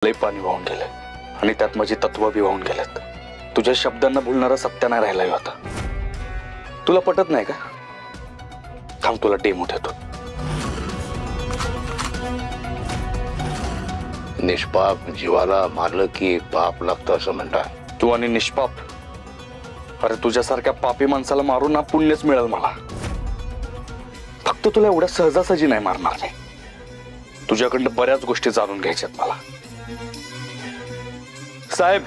लय पाणी वाहून गेले आणि त्यात माझी तत्व बी वाहून गेलेत। तुझ्या शब्दांना भुलणारा सत्य नाही राहिला होता। तुला पटत नाही का? थांब तुला डेमो देतो। निष्पाप जीवाला मारलं की पाप लागतं असं म्हणतात। तू आणि निष्पाप? अरे तुझ्यासारख्या पापी माणसाला मारून ना पुण्यच मिळेल मला। फक्त तुला एवढ्या सहजासहजी नाही मारणार नाही। तुझ्याकडनं बऱ्याच गोष्टी जाणून घ्यायच्यात मला। साहेब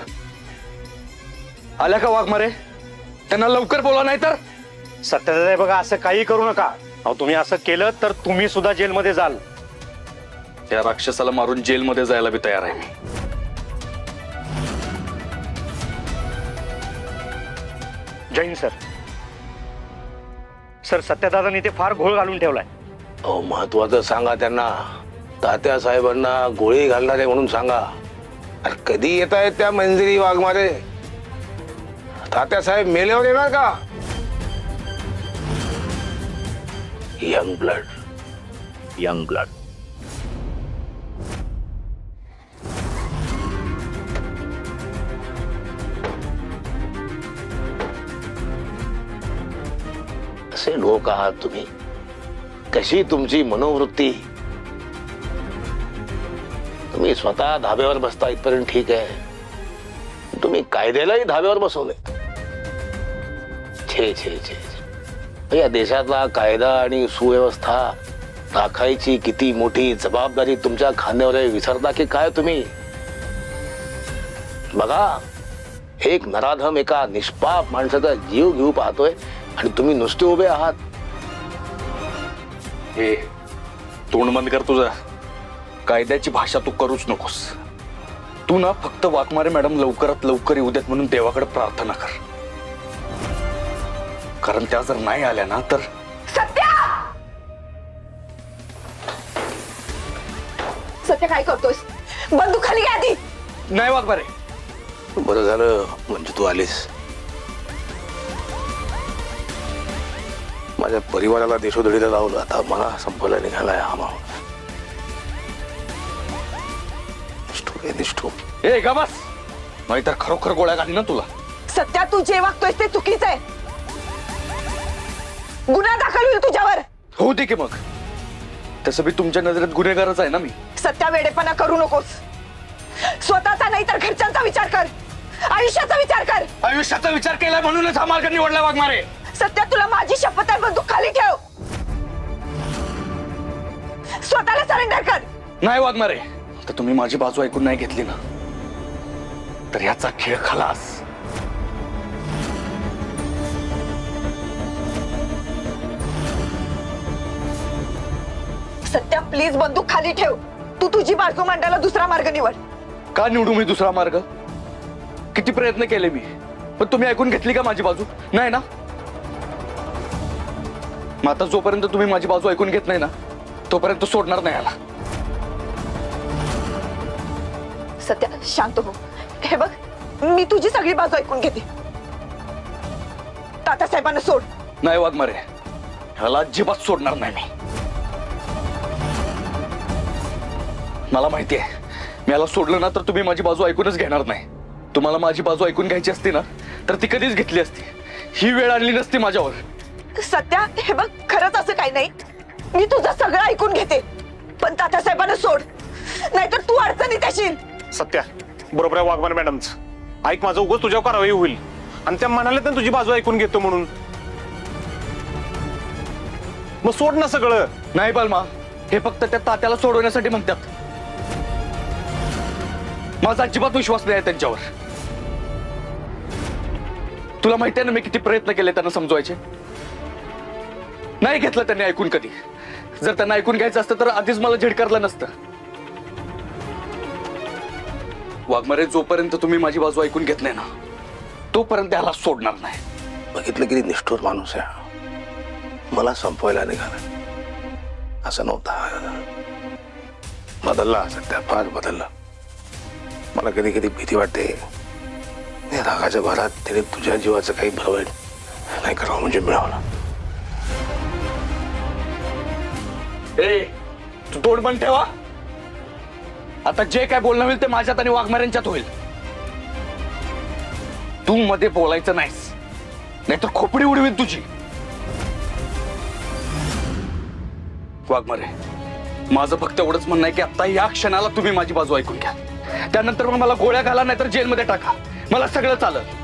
आल्या का वाघमारे? त्यांना लवकर बोला, नाही तर सत्यदादा बघा, असं काही करू नका। अहो तुम्ही असं केलं तर तुम्ही सुद्धा जेलमध्ये जाल। त्या राक्षसाला मारून जेलमध्ये जायला बी तयार आहे मी। जय हिंद सर। सर सत्यदादांनी ते फार घोळ घालून ठेवलाय। अहो महत्वाचं सांगा त्यांना। तात्या साहेबांना गोळी घालणारे म्हणून सांगा। अरे कधी येत आहेत त्या मंजिरी वाघमारे? तात्या साहेब मेल्यावर येणार का? Young blood, young blood. असे लोक आहात तुम्ही? कशी तुमची मनोवृत्ती? तुम्ही स्वतः धाब्यावर बसता इथपर्यंत ठीक आहे, तुम्ही कायद्यालाही धाब्यावर बसवले। छे छे छे, या देशातला कायदा आणि सुव्यवस्था राखायची किती मोठी जबाबदारी तुमच्या खांद्यावर आहे, विसरता की काय तुम्ही? बघा, एक नराधम एका निष्पाप माणसाचा जीव घेऊ पाहतोय आणि तुम्ही नुसते उभे आहात। हे तोंड बंद कर तुझं। कायद्याची भाषा तू करूच नकोस। तू ना फक्त वाघमारे मॅडम लवकरात लवकर येऊ देत म्हणून देवाकडे प्रार्थना कर, कारण त्या जर नाही आल्या ना तर सत्या! सत्या काय करतोस? बंदूक खाली घ्या आधी। नाही वाघमारे। बरं झालं म्हणजे तू आलीस। माझ्या परिवाराला देशोधडीला लावलं, आता मला संपवला निघालाय हा माणूस। ए गा बस, नाहीतर खरोखर गोळ्या घाली ना तुला। सत्या तू जे वागतोयस ते चुकीचं आहे। गुन्हा दाखल होईल तुझ्यावर। हो दे की मग, तसं बी तुमच्या नजरेत गुन्हेगारच आहे ना मी। सत्या वेडेपणा करू नकोस। स्वतःचा नाही तर घरच्यांचा विचार कर, आयुष्याचा विचार कर। आयुष्याचा विचार केला म्हणूनच हा मार्ग निवडला वाघमारे। सत्या तुला माझी शपथ आहे, बंदूक खाली ठेव। स्वतःला सरेंडर कर। नाही वाघमारे, तर तुम्ही माझी बाजू ऐकून नाही घेतली ना तर याचा खेळ खलास। सत्या प्लीज बंदूक खाली ठेव। तू तुझी बाजू मांडायला दुसरा मार्ग निवड। का निवडू मी दुसरा मार्ग? किती प्रयत्न केले मी, पण तुम्ही ऐकून घेतली का माझी बाजू? नाही ना। मग आता जोपर्यंत तुम्ही माझी बाजू ऐकून घेत नाही ना तोपर्यंत सोडणार नाही याला। सत्या शांत हो। हे बघ, मी तुझी सगळी बाजू ऐकून घेते। तात्यासाहेबांना सोड। नाही वाघमारे, ह्याला अजिबात सोडणार नाही मी। मला माहिती आहे, मी याला सोडलं ना तर तुम्ही माझी बाजू ऐकूनच घेणार नाही। तुम्हाला माझी बाजू ऐकून घ्यायची असती ना तर ती कधीच घेतली असती, ही वेळ आणली नसती माझ्यावर। सत्या हे बघ, खरंच असं काही नाही। मी तुझं सगळं ऐकून घेते, पण तात्यासाहेबांना सोड, नाहीतर तू अडचणीत येशील। सत्या बरोबर आहे वाघमारे मॅडमच। ऐक, माझं उगाच तुझ्यावर कारवाई होईल आणि त्या म्हणाले तर तुझी बाजू ऐकून घेतो म्हणून। मग सोड ना सगळं। नाही बलमा, हे फक्त त्या तात्याला सोडवण्यासाठी म्हणतात। माझा अजिबात विश्वास नाही त्यांच्यावर। तुला माहिती आहे ना मी किती प्रयत्न केले त्यांना समजवायचे। नाही घेतलं त्यांनी ऐकून कधी। जर त्यांना ऐकून घ्यायचं असतं तर आधीच मला झिडकारलं नसतं। वाघमारे, जोपर्यंत तुम्ही माझी बाजू ऐकून घेत नाही ना तोपर्यंत त्याला सोडणार नाही। बघितलं किती निष्ठुर माणूस आहे। मला संपवायला निघाला, असं नव्हता। बदलला सध्या, फार बदलला। मला कधी कधी भीती वाटते, रागाच्या भरात त्याने तुझ्या जीवाचं काही भरवण नाही करावं म्हणजे मिळवलं। तू तोंड बंद ठेवा। आता जे काय बोलणं होईल ते माझ्यात आणि वाघमाऱ्यांच्यात होईल. तू मध्ये बोलायचं नाहीस, नाहीतर खोपडी उडवीन तुझी. वाघमारे, माझं फक्त एवढंच म्हणणं आहे की आता या क्षणाला तुम्ही माझी बाजू ऐकून घ्या. त्यानंतर मग मला गोळ्या घाला नाहीतर जेलमध्ये टाका, मला सगळं चालत.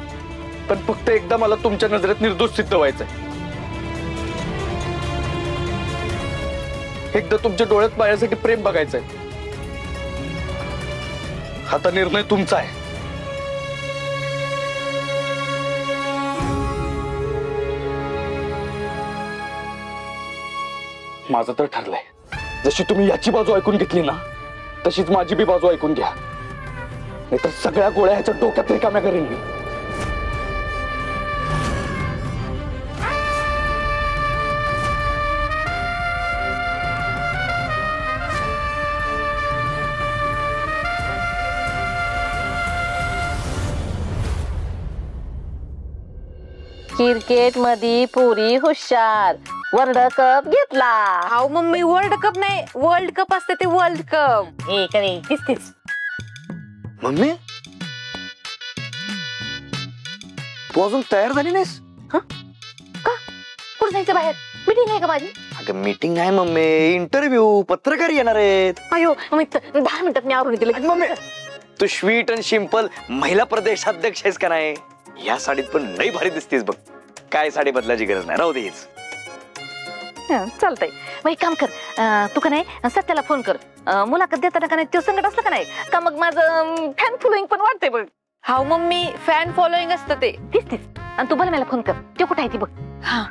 पण फक्त एकदा मला तुमच्या नजरेत निर्दोष सिद्ध व्हायचंय. एकदा तुमच्या डोळ्यात माझ्यासाठी प्रेम बघायचंय. आता निर्णय तुमचा आहे. माझं तर ठरलंय. जशी तुम्ही याची बाजू ऐकून घेतली ना, तशीच माझी बी बाजू ऐकून घ्या, नाहीतर सगळ्या गोळ्या ह्याच्या डोक्यात रिकाम्या करेन मी. क्रिकेट मध्ये पुरी हुशार, वर्ल्ड कप घेतला. हाव मम्मी, वर्ल्ड कप नाही, वर्ल्ड कप असते ते वर्ल्ड कप. हे करे तीच मम्मी, तू अजून तयार झाली नाहीस? कुठं जायचं बाहेर? मीटिंग आहे का माझी? अगं मीटिंग नाही मम्मी, इंटरव्ह्यू, पत्रकार येणार आहेत. अयो मम्मी, 10 मिनिटात मी आवरून येते. मम्मी, तू स्वीट आणि सिंपल महिला प्रदेशाध्यक्ष आहेस का नाही? या साडीत पण लई भारी दिसतेस बघ. काय साडी बदलायची गरज नाही, राहू दे हीच. चालतंय. मग एक काम कर, तू का नाही सत्याला फोन कर. मुलाखत देताना का नाही तो संकट असलं का नाही का, मग माझं फॅन फॉलोईंग पण वाढते बघ. हाव मम्मी, फॅन फॉलोईंग असतं ते. तीच आणि तू बरं मला फोन कर, तो कुठे आहे ती बघ. हा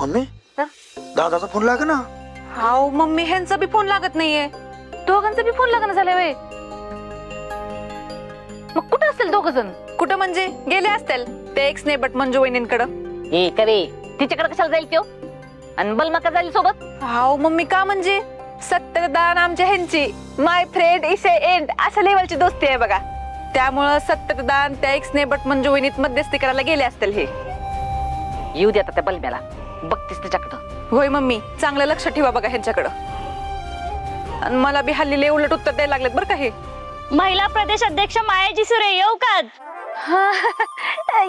मम्मी, हा? दादाचा फोन लाग ना. हाव मम्मी, ह्यांचा बी फोन लागत नाहीये. दोघांचा बी फोन लागणं झालाय वय. मग कुठं असेल दोघ जण? कुठं म्हणजे गेले असतील ते एक्स नेबट मंजू वहिनींकडं. हे करे तिच्याकडे कशाला जाईल त्यो? आणि बलमा का जाईल सोबत? हाव मम्मी, का म्हणजे सत्यदान आमच्या ह्यांची माय फ्रेंड इज ए एंड अशा लेवलची दोस्ती आहे बघा. त्यामुळं सत्यदान त्या एक्स नेबट मंजू वहिनीत मध्यस्थी करायला गेले असतील हे. येऊ दे आता त्या बलम्याला, बघतीस त्याच्याकडं. होय मम्मी, चांगलं लक्ष ठेवा बघा ह्यांच्याकडं. आणि मला बी हल्ली उलट उत्तर द्यायला लागलेत बरं का हे. महिला प्रदेश अध्यक्ष मायाजी सुरे येऊ का?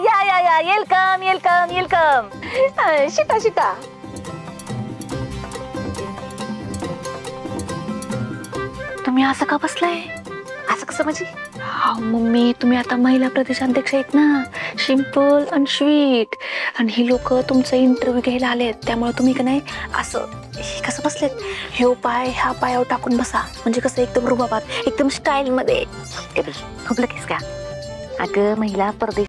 या या या, वेलकम वेलकम वेलकम. शिटा शिटा. तुम्ही असं का बसलाय? असं कसं म्हणजे? हा मम्मी, तुम्ही आता महिला प्रदेशाध्यक्ष आहेत ना, सिंपल आणि स्वीट, आणि ही लोक तुमचा इंटरव्ह्यू घ्यायला आलेत. त्यामुळे तुम्ही का नाही असं हे कसं बसलेत, ह्यो पाय ह्या पायावर टाकून बसा, म्हणजे कसं एकदम रुबाबात, एकदम स्टाईल मध्ये. खोबलं केस का? अगं महिला प्रदेश